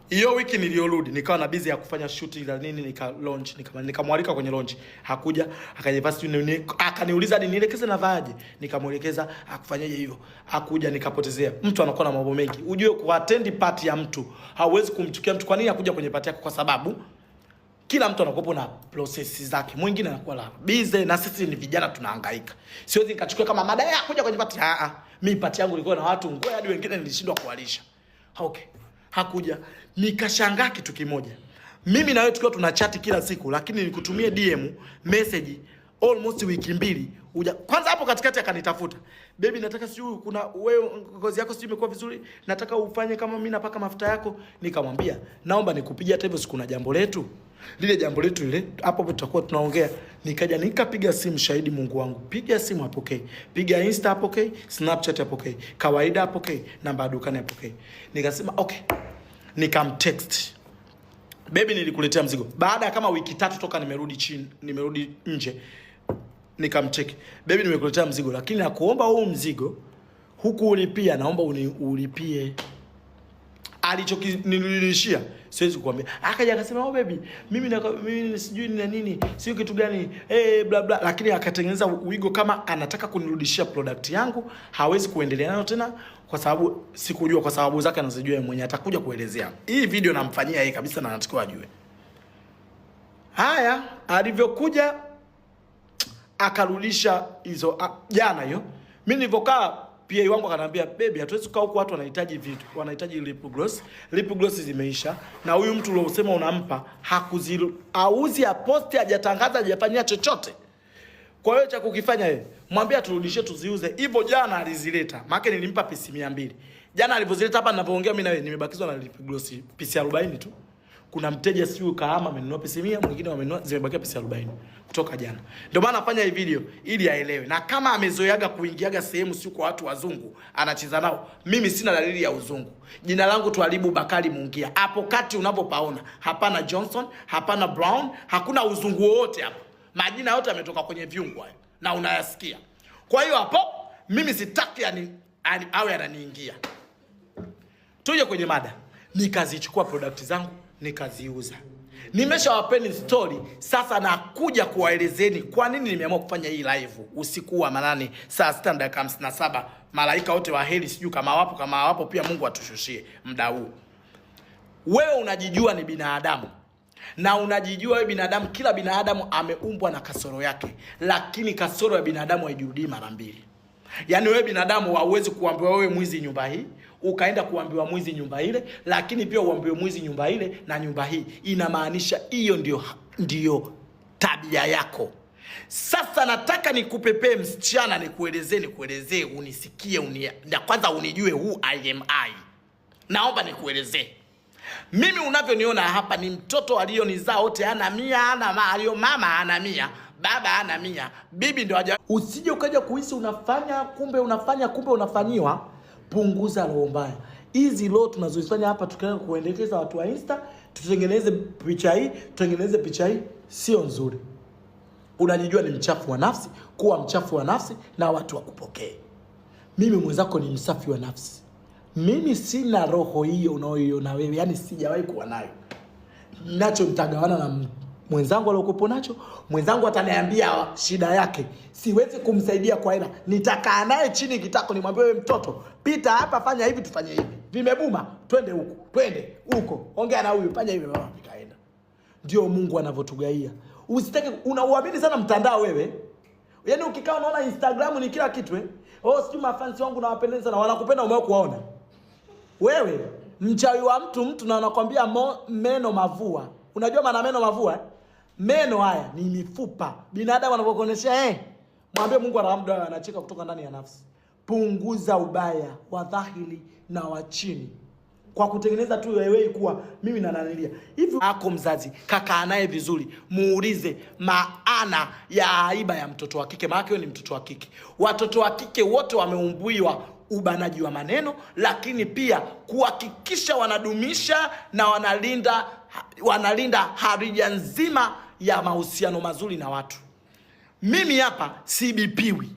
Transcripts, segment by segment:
Hiyo wiki niliyorudi nikawa na busy ya kufanya shoot ila nini, nikamwalika kwenye launch. Hakuja, akajivaa akaniuliza hadi nielekeze navaaje. Nikamuelekeza akufanyaje hivyo. Hakuja, nikapotezea. Mtu anakuwa na mambo mengi. Ujue kuattend party ya mtu, hauwezi kumchukia mtu. Kwa nini hakuja kwenye party yako? Kwa sababu kila mtu anakuwa na process zake. Mwingine anakuwa la busy, na sisi ni vijana tunahangaika. Siwezi nikachukua kama madai hakuja kwenye party. Mimi party yangu ilikuwa na watu ngoja hadi wengine nilishindwa kuwalisha. Okay. Hakuja. Nikashangaa kitu kimoja. Mimi na wewe tukiwa tunachati kila siku, lakini nikutumie DM message almost wiki mbili. Kwanza hapo katikati akanitafuta. Baby, nataka sijui kuna wewe ngozi yako sijui imekuwa vizuri, nataka ufanye kama mimi napaka mafuta yako. Nikamwambia, naomba nikupigie hata hivyo siku na jambo letu. Lile jambo letu lile hapo tutakuwa tunaongea. Nikaja nikapiga simu, shahidi Mungu wangu. Piga simu apokee. Piga Insta apokee, Snapchat apokee. Kawaida apokee, namba ya dukani apokee. Nikasema okay. Nikamtext. Baby, nilikuletea mzigo. Baada ya kama wiki 3 toka nimerudi nje. Nikamcheck. Baby, nimekuletea mzigo, lakini nakuomba huu mzigo huku ulipia, naomba ulipie. Alichokinilishia siwezi kukuambia. Akaja akasema, "Oh baby, mimi sijui ni nini, sio kitu gani, bla bla." Lakini akatengeneza wigo kama anataka kunirudishia product yangu, hawezi kuendelea nayo tena kwa sababu sikujua, kwa sababu zake anazijua yeye mwenyewe, atakuja kuelezea. Hii video namfanyia yeye kabisa na anatakiwa ajue. Haya, alivyokuja akarudisha hizo jana hiyo. Mimi nilipokaa PA wangu akaniambia, "Baby, hatuwezi kukaa huko, watu wanahitaji vitu, wanahitaji lip gloss. Lip gloss zimeisha na huyu mtu uliosema unampa auzi ya posti, hajatangaza, hajafanyia chochote. Kwa hiyo cha kukifanya yeye, mwambie turudishie tuziuze." Hivyo jana alizileta. Maana nilimpa pisi 200. Jana alipozileta hapa ninapoongea mimi na wewe nimebakizwa na lip gloss pisi 40 tu. Kuna mteja siyo kahama amenunua pisi 100, mwingine wamenunua zimebakia pisi 40 kutoka jana. Ndio maana nafanya hii video ili aelewe. Na kama amezoeaga kuingiaga sehemu sio kwa watu wazungu, anacheza nao. Mimi sina dalili ya uzungu. Jina langu Twalibu Bakari Mungia. Hapo kati unapopaona, hapana Johnson, hapana Brown, hakuna uzungu wote hapo. Majina yote yametoka kwenye viungo hayo na unayasikia. Kwa hiyo hapo mimi sitaki awe ananiingia. Tuje kwenye mada. Nikazichukua product zangu nikaziuza. Nimeshawapeni story, sasa nakuja kuwaelezeni kwa nini nimeamua kufanya hii live usiku wa manane saa 6:57. Malaika wote wa heri sijui kama wapo pia Mungu atushushie muda huu. Wewe unajijua ni binadamu. Na unajijua wewe binadamu, kila binadamu ameumbwa na kasoro yake, lakini kasoro ya binadamu haijirudii mara mbili. Yaani wewe binadamu hauwezi kuambiwa wewe mwizi nyumba hii, ukaenda kuambiwa mwizi nyumba ile, lakini pia uambiwe mwizi nyumba ile na nyumba hii. Inamaanisha hiyo ndio tabia yako. Sasa nataka nikupepee msichana, nikuelezee, unisikie, na kwanza unijue who I am I. Naomba nikuelezee. Mimi unavyoniona hapa ni mtoto alionizaa wote ana 100, mama ana 100, baba ana 100, bibi ndio haja. Usije ukaja kuhisi unafanya kumbe unafanyiwa. Punguza roho mbaya. Hizi roho tunazozifanya hapa tukaenda kuendekeza watu wa Insta, tutengeneze picha hii, sio nzuri. Unajijua ni mchafu wa nafsi, kuwa mchafu wa nafsi na watu wakupokee. Mimi mwenzako ni msafi wa nafsi. Mimi sina roho hiyo unaoiona wewe, yani sijawahi kuwa nayo. Nacho mtagawana na mwenzangu aliyokuwa nacho. Mwenzangu ataniambia shida yake, siwezi kumsaidia kwa hela. Nitakaa naye chini kitako nimwambie, wewe mtoto, pita hapa, fanya hivi, tufanye hivi. Vimebuma, twende huko. Ongea na huyu, fanya hivi, mama nikaenda. Ndio Mungu anavotugaia. Usitake unauamini sana mtandao wewe. Yaani ukikaa unaona Instagram ni kila kitu sijui mafans wangu na wapendeza na wanakupenda umewahi kuona. Wewe mchawi wa mtu na anakuambia meno mavua. Unajua maana meno mavua? Meno haya ni mifupa. Binadamu anapokuonesha mwambie Mungu anaamda anacheka kutoka ndani ya nafsi. Punguza ubaya wa dhahiri na wa chini kwa kutengeneza tu wewe kuwa mimi na nanilia. Hivi ako mzazi kaka naye vizuri, muulize maana ya aiba ya mtoto wa kike. Maana yake ni mtoto wa kike. Watoto wa kike wote wameumbuiwa ubanaji wa maneno, lakini pia kuhakikisha wanadumisha na wanalinda harija nzima ya mahusiano mazuri na watu. Mimi hapa sibipiwi.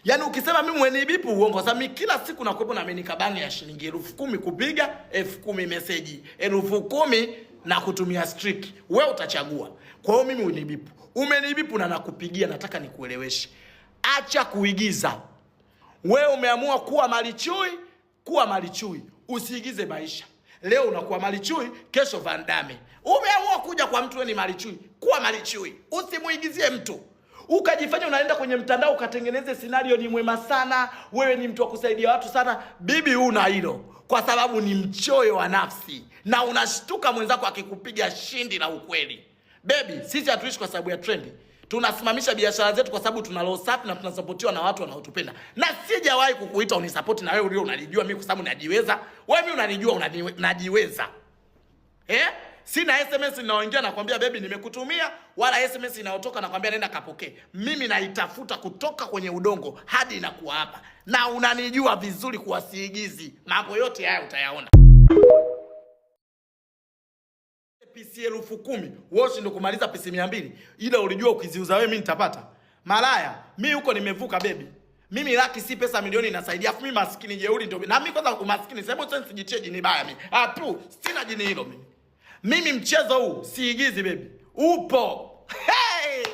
Yaani ukisema mimi mwenye bipu uongo. Sasa mimi kila siku nakuepo na menikabani ya shilingi 10,000 kupiga, 10,000 message, 10,000 na kutumia streak. Wewe utachagua. Kwa hiyo mimi unibipu. Umenibipu na nakupigia, nataka nikueleweshe. Acha kuigiza. Wewe umeamua kuwa malichui, kuwa malichui. Usiigize maisha. Leo unakuwa malichui, kesho Van Damme. Umeamua kuja kwa mtu wewe ni malichui, kuwa malichui. Usimuigizie mtu. Ukajifanya unaenda kwenye mtandao ukatengeneze scenario ni mwema sana, wewe ni mtu wa kusaidia watu sana. Bibi una hilo kwa sababu ni mchoyo wa nafsi na unashtuka mwenzako akikupiga shindi na ukweli. Baby, sisi hatuishi kwa sababu ya trendi. Tunasimamisha biashara zetu kwa sababu tuna low safi na tunasupportiwa na watu wanaotupenda. Na sijawahi kukuita unisupport na wewe unanijua mimi kwa sababu najiweza. Wewe mimi unanijua najiweza. Sina SMS inaoingia nakwambia baby nimekutumia, wala SMS inayotoka nakwambia nenda kapokee. Mimi naitafuta kutoka kwenye udongo hadi inakuwa hapa. Na unanijua vizuri kwa siigizi. Mambo yote haya utayaona. PC 10,000, wewe ndio kumaliza PC 200. Ila ulijua ukiziuza wewe mimi nitapata. Malaya, mimi huko nimevuka baby. Mimi laki si pesa milioni inasaidia. Afu mimi maskini jeuri ndio. Na mimi kwanza umaskini sema sasa sijitie jini baya mimi. Sina jini hilo mimi. Mimi mchezo huu siigizi baby. Upo. Hey!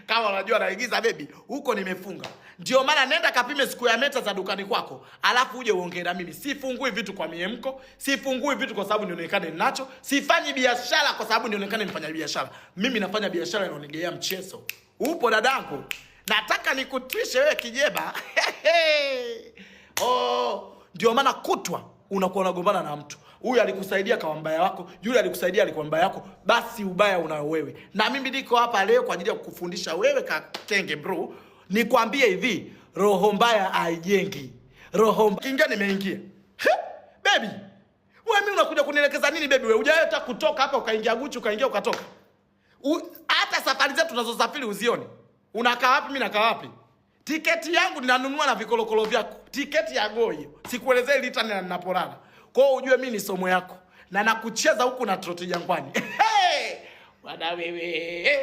Kama unajua naigiza baby, huko nimefunga. Ndio maana nenda kapime siku ya meta za dukani kwako, alafu uje uongee na mimi. Sifungui vitu kwa miemko, sifungui vitu kwa sababu nionekane ninacho, sifanyi biashara kwa sababu nionekane mfanya biashara. Mimi nafanya biashara inaonigea mchezo. Upo dadangu. Nataka nikutwishe wewe kijeba. Ndio maana kutwa unakuwa unagombana na mtu. Huyu alikusaidia kwa mbaya wako, yule alikusaidia alikuwa mbaya wako, basi ubaya unao wewe. Na mimi niko hapa leo kwa ajili ya kukufundisha wewe kakenge bro. Nikwambie hivi, roho mbaya haijengi. Roho kinga nimeingia. Baby, wewe mimi unakuja kunielekeza nini baby wewe? Hujaeta kutoka hapa ukaingia Gucci ukaingia ukatoka. Hata safari zetu tunazosafiri uzione. Unakaa wapi mimi nakaa wapi? Tiketi yangu ninanunua na vikolokolo vyako. Tiketi ya Go hiyo. Sikuelezea lita na ninapolala. Kwa hiyo ujue mimi ni somo yako na nakucheza huku na troti jangwani. Bwana wewe.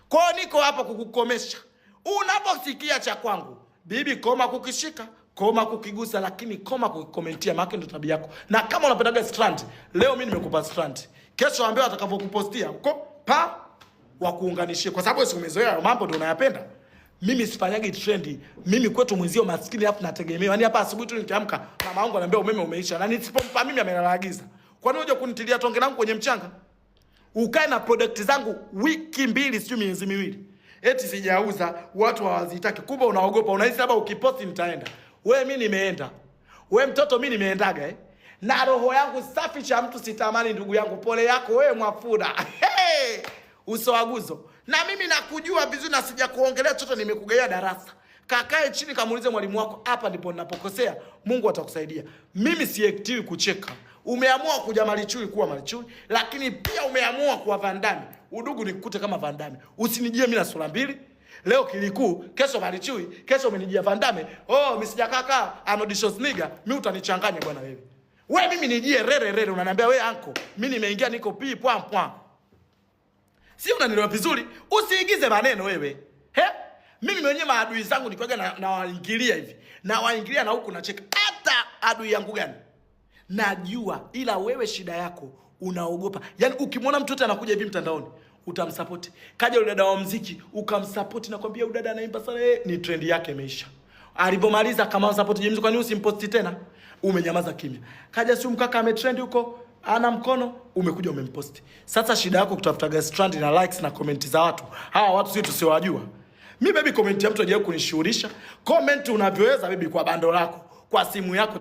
Kwa hiyo niko hapa kukukomesha. Unaposikia cha kwangu, bibi koma kukishika, koma kukigusa, lakini koma kukikomentia, maana ndio tabia yako. Na kama unapendaga strand, leo mimi nimekupa strand. Kesho ambao atakavyokupostia huko wa kuunganishia kwa sababu wewe umezoea mambo ndio unayapenda. Mimi sifanyagi trendi. Mimi kwetu mwenzio maskini hapo nategemea. Yaani hapa asubuhi tu nikiamka mama wangu ananiambia umeme umeisha. Na nisipompa mimi amenilaagiza. Kwa nini unje kunitilia tonge langu kwenye mchanga? Ukae na product zangu wiki 2 sio miezi 2. Eti sijauza, watu hawazitaki. Kumbe unaogopa, unahisi labda ukiposti nitaenda. Wewe mimi nimeenda. Wewe mtoto mimi nimeendaga Na roho yangu safi cha mtu sitamani ndugu yangu. Pole yako wewe Mwafura. Usoaguzo. Na mimi nakujua vizuri na sija kuongelea chochote nimekugaia darasa. Kakae chini kamuulize mwalimu wako hapa ndipo ninapokosea. Mungu atakusaidia. Mimi siektiwi kucheka. Umeamua kuja malichui kuwa malichui, lakini pia umeamua kuwa Van Damme. Udugu nikukute kama Van Damme. Usinijie mimi na sura mbili. Leo Kilikuu, kesho malichui, kesho umenijia Van Damme. Mimi sijakaka Arnold Schwarzenegger, mimi utanichanganya bwana wewe. Wewe mimi nijie rere unaniambia wewe anko, mimi nimeingia niko pwa. Si unanielewa vizuri? Usiigize maneno wewe. Mimi mwenyewe maadui zangu nikiwaga na waingilia hivi. Na waingilia na huku nacheka. Hata adui yangu gani? Najua ila wewe shida yako unaogopa. Yaani ukimwona mtu yote anakuja hivi mtandaoni, utamsupport. Kaja yule dada wa muziki, ukamsupport na kwambia yule dada anaimba sana, ni trend yake imeisha. Alipomaliza kama support James kwa nini usimposti tena? Umenyamaza kimya. Kaja si mkaka ametrend huko, ana mkono, umekuja umemposti. Sasa shida yako kutafuta strand na likes na comment za watu. Hawa watu sisi tusiowajua. Mimi baby comment ya mtu hajawahi kunishughulisha. Comment unavyoweza baby kwa bando lako, kwa simu yako.